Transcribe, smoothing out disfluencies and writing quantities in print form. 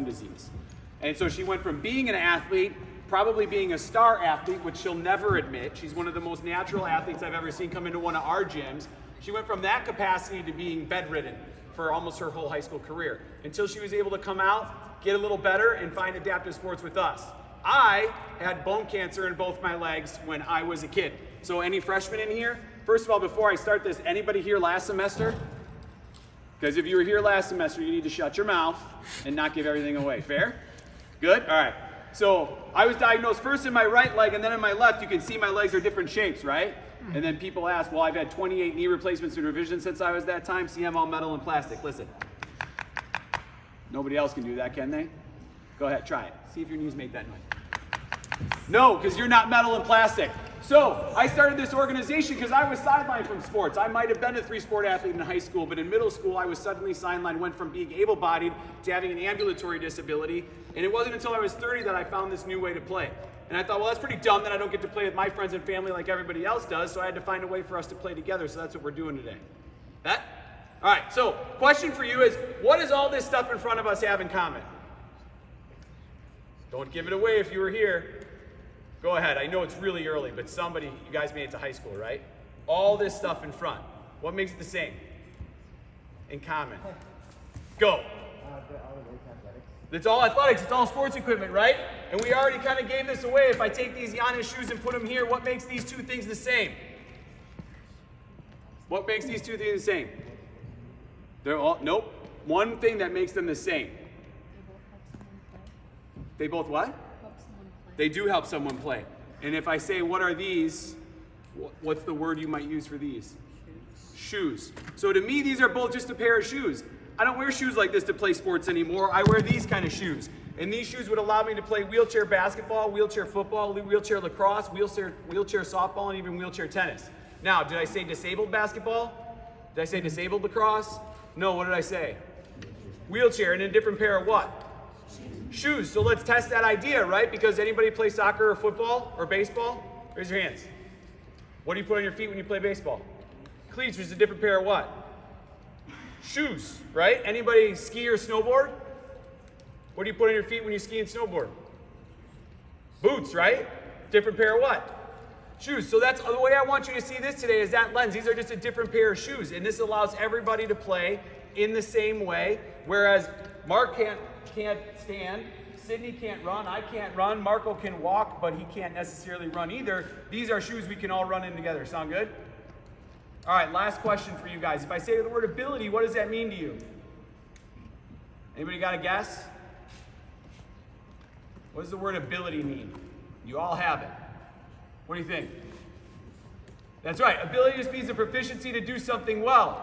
autoimmune disease. And so she went from being an athlete, probably being a star athlete, which she'll never admit. She's one of the most natural athletes I've ever seen come into one of our gyms. She went from that capacity to being bedridden for almost her whole high school career until she was able to come out, get a little better, and find adaptive sports with us. I had bone cancer in both my legs when I was a kid. So any freshmen in here? First of all, before I start this, anybody here last semester? Because if you were here last semester, you need to shut your mouth and not give everything away. Fair? Good? All right. So I was diagnosed first in my right leg and then in my left. You can see my legs are different shapes, right? And then people ask, well, I've had 28 knee replacements and revisions since I was that time. See, I'm all metal and plastic. Listen. Nobody else can do that, can they? Go ahead, try it. See if your knees make that noise. No, because you're not metal and plastic. So I started this organization because I was sidelined from sports. I might have been a 3-sport athlete in high school, but in middle school I was suddenly sidelined, went from being able-bodied to having an ambulatory disability. And it wasn't until I was 30 that I found this new way to play. And I thought, well, that's pretty dumb that I don't get to play with my friends and family like everybody else does, so I had to find a way for us to play together, so that's what we're doing today. That? All right, so question for you is, what does all this stuff in front of us have in common? Don't give it away if you were here. Go ahead, I know it's really early, but you guys made it to high school, right? All this stuff in front. What makes it the same? In common. Go. It's all athletics, it's all sports equipment, right? And we already kind of gave this away. If I take these Giannis shoes and put them here, what makes these two things the same? What makes these two things the same? They're all, nope. One thing that makes them the same. They both what? They do help someone play. And if I say, what are these? What's the word you might use for these? Shoes. So to me, these are both just a pair of shoes. I don't wear shoes like this to play sports anymore. I wear these kind of shoes. And these shoes would allow me to play wheelchair basketball, wheelchair football, wheelchair lacrosse, wheelchair softball, and even wheelchair tennis. Now, did I say disabled basketball? Did I say disabled lacrosse? No, what did I say? Wheelchair, and a different pair of what? Shoes. So let's test that idea, right? Because anybody play soccer or football or baseball? Raise your hands. What do you put on your feet when you play baseball? Cleats, which is a different pair of what? Shoes, right? Anybody ski or snowboard? What do you put on your feet when you ski and snowboard? Boots, right? Different pair of what? Shoes. So that's the way I want you to see this today is that lens. These are just a different pair of shoes. And this allows everybody to play in the same way. Whereas Mark can't stand, Sydney can't run, I can't run, Marco can walk, but he can't necessarily run either. These are shoes we can all run in together. Sound good? All right, last question for you guys. If I say the word ability, what does that mean to you? Anybody got a guess? What does the word ability mean? You all have it. What do you think? That's right. Ability just means the proficiency to do something well.